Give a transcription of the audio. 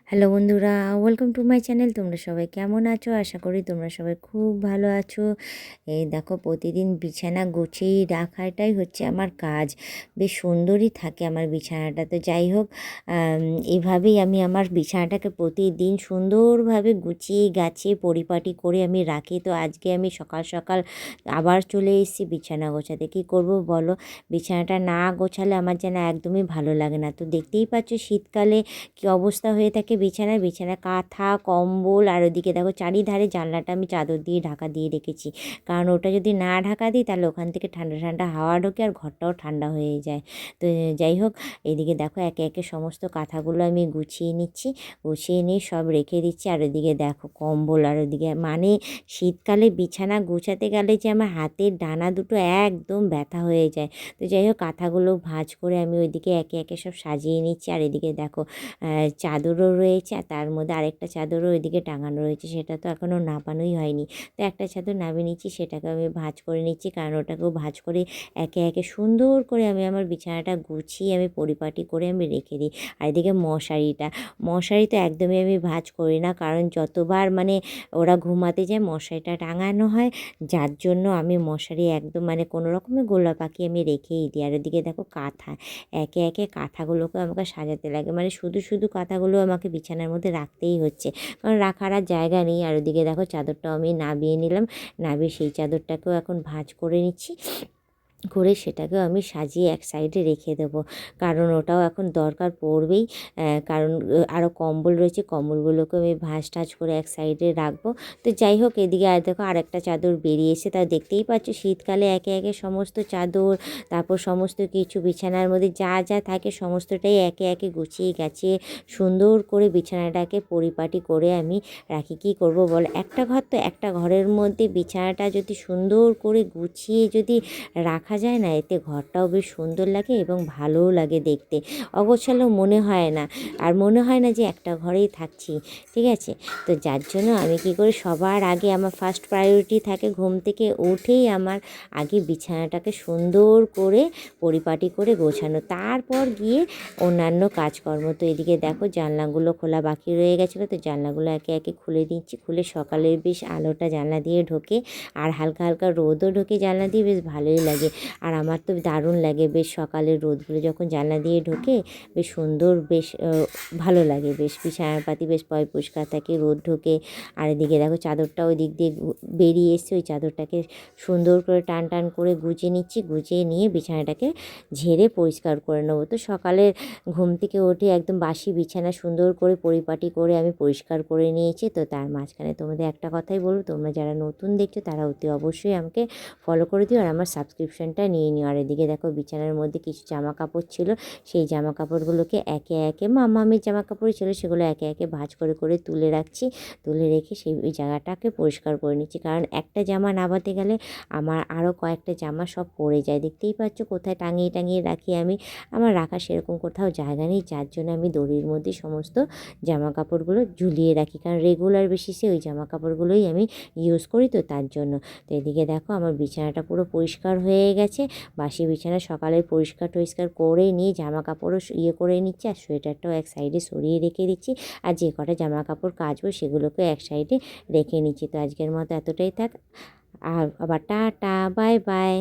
Hello বন্ধুরা, welcome to my channel. তোমরা সবাই কেমন আছো? আশা করি তোমরা সবাই খুব ভালো আছো। এই দেখো, প্রতিদিন বিছানা গুছিয়ে রাখাটাই হচ্ছে আমার কাজ। বেশ সুন্দরই থাকে আমার বিছানাটা। তো যাই হোক, এভাবেই আমি আমার বিছানাটাকে প্রতিদিন সুন্দরভাবে গুছিয়ে গাছিয়ে পরিপাটি করে আমি রাখি। তো আজকে আমি সকাল সকাল আবার চলে এসেছি বিছানা গোছাতে। কী করব বলো, বিছানাটা না গোছালে আমার যেন একদমই ভালো লাগে না। তো দেখতেই পাচ্ছ শীতকালে কী অবস্থা হয়ে থাকে বিছানায়। কাঁথা, কম্বল, আর ওদিকে দেখো চারিধারে জানলাটা আমি চাদর দিয়ে ঢাকা দিয়ে রেখেছি। কারণ ওটা যদি না ঢাকা দিই তাহলে ওখান থেকে ঠান্ডা ঠান্ডা হাওয়া ঢোকে আর ঘরটাও ঠান্ডা হয়ে যায়। তো যাই হোক, এদিকে দেখো একে একে সমস্ত কাঁথাগুলো আমি গুছিয়ে নিচ্ছি। গুছিয়ে নিয়ে সব রেখে দিচ্ছি। আর ওদিকে দেখো কম্বল, আর ওদিকে মানে শীতকালে বিছানা গুছাতে গেলে যে আমার হাতের ডানা দুটো একদম ব্যথা হয়ে যায়। তো যাই হোক, কাঁথাগুলো ভাঁজ করে আমি ওইদিকে একে একে সব সাজিয়ে নিচ্ছি। আর এদিকে দেখো চাদরও রয়েছে, আর তার মধ্যে আরেকটা চাদরও ওইদিকে টাঙানো রয়েছে, সেটা তো এখনও নামানোই হয়নি। তো একটা চাদর নামিয়ে নিচ্ছি, সেটাকে আমি ভাঁজ করে নিচ্ছি, কারণ ওটাকেও ভাঁজ করে একে একে সুন্দর করে আমি আমার বিছানাটা গুছিয়ে আমি পরিপাটি করে আমি রেখে দিই। আর এদিকে মশারি তো একদমই আমি ভাঁজ করি না, কারণ যতবার মানে ওরা ঘুমাতে যায় মশারিটা টাঙানো হয়, যার জন্য আমি মশারি একদম মানে কোনো রকমের গোলা পাকি আমি রেখেই দিই। আর ওদিকে দেখো কাঁথা, একে একে কাঁথাগুলোকে আমাকে সাজাতে লাগে, মানে শুধু শুধু কাঁথাগুলো আমাকে বিছানার মধ্যে রাখতেই হচ্ছে, কারণ রাখার আর জায়গা নেই। আর ওদিকে দেখো চাদরটাও আমি নাবিয়ে নিলাম, নাবিয়ে সেই চাদরটাকেও এখন ভাঁজ করে নিচ্ছি, করে সেটাকেও আমি সাজিয়ে এক সাইডে রেখে দেবো, কারণ ওটাও এখন দরকার পড়বেই। কারণ আরও কম্বল রয়েছে, কম্বলগুলোকে আমি ভাঁজ টাজ করে এক সাইডে রাখবো। তো যাই হোক, এদিকে আর দেখো আরেকটা চাদর বেরিয়েছে, তা দেখতেই পাচ্ছ শীতকালে একে একে সমস্ত চাদর, তারপর সমস্ত কিছু বিছানার মধ্যে যা যা থাকে সমস্তটাই একে একে গুছিয়ে গাছিয়ে সুন্দর করে বিছানাটাকে পরিপাটি করে আমি রাখি। কী করব বল, একটা ঘর তো, একটা ঘরের মধ্যে বিছানাটা যদি সুন্দর করে গুছিয়ে যদি রাখা যায় না, এতে ঘরটাও বেশ সুন্দর লাগে এবং ভালোও লাগে দেখতে, অগোছালো মনে হয় না, আর মনে হয় না যে একটা ঘরেই থাকছি। ঠিক আছে, তো যার জন্য আমি কী করি, সবার আগে আমার ফার্স্ট প্রায়োরিটি থাকে ঘুম থেকে উঠেই আমার আগে বিছানাটাকে সুন্দর করে পরিপাটি করে গোছানো, তারপর গিয়ে অন্যান্য কাজকর্ম। তো এদিকে দেখো জানলাগুলো খোলা বাকি রয়ে গেছিলো, তো জানলাগুলো একে একে খুলে দিচ্ছি। খুলে সকালের বেশ আলোটা জানলা দিয়ে ঢোকে, আর হালকা হালকা রোদও ঢোকে জানলা দিয়ে, বেশ ভালোই লাগে। আর আমার তো দারুণ লাগে বেশ সকালের রোদগুলো যখন জানলা দিয়ে ঢোকে, বেশ সুন্দর, বেশ ভালো লাগে, বেশ বিছানাপাতি বেশ পরিষ্কার থাকে, রোদ ঢোকে। আর এদিকে দেখো চাদরটা ওই দিক দিয়ে বেরিয়ে এসছে, ওই চাদরটাকে সুন্দর করে টান টান করে গুছিয়ে নিচ্ছি, গুছিয়ে নিয়ে বিছানাটাকে ঝেড়ে পরিষ্কার করে নেবো। তো সকালে ঘুম থেকে উঠে একদম বাসি বিছানা সুন্দর করে পরিপাটি করে আমি পরিষ্কার করে নিয়েছি। তো তার মাঝখানে তোমাদের একটা কথাই বলবো, তোমরা যারা নতুন দেখছো তারা অতি অবশ্যই আমাকে ফলো করে দিও আর আমার সাবস্ক্রিপশনটা নিয়ে নিও। আর এদিকে দেখো বিছানার মধ্যে কিছু জামা কাপড় ছিল, সেই জামা কাপড়গুলোকে একে একে মামামের জামা কাপড়ই ছিল, সেগুলো একে একে ভাঁজ করে করে তুলে রাখছি। তুলে রেখে সেই ওই জায়গাটাকে পরিষ্কার করে নিচ্ছি, কারণ একটা জামা নামাতে গেলে আমার আরও কয়েকটা জামা সব পড়ে যায়। দেখতেই পাচ্ছ কোথায় টাঙিয়ে টাঙিয়ে রাখি আমি, আমার রাখা সেরকম কোথাও জায়গা নেই, যার জন্য আমি দড়ির মধ্যে সমস্ত জামা কাপড়গুলো ঝুলিয়ে রাখি, কারণ রেগুলার বেসিসে ওই জামা কাপড়গুলোই আমি ইউজ করি, তো তার জন্য। তো এদিকে দেখো আমার বিছানাটা পুরো পরিষ্কার হয়ে গেছে। বাসি বিছানা সকালে পরিষ্কার টরিষ্কার করে নিয়ে জামা কাপড়ও করে নিচ্ছি, আর সোয়েটারটাও এক সাইডে সরিয়ে রেখে দিচ্ছি, আর যে কটা জামা কাপড় কাচবো সেগুলোকে এক সাইডে রেখে নিচ্ছি। তো আজকের মতো এতটাই থাক, আর আবার টাটা, বাই বাই।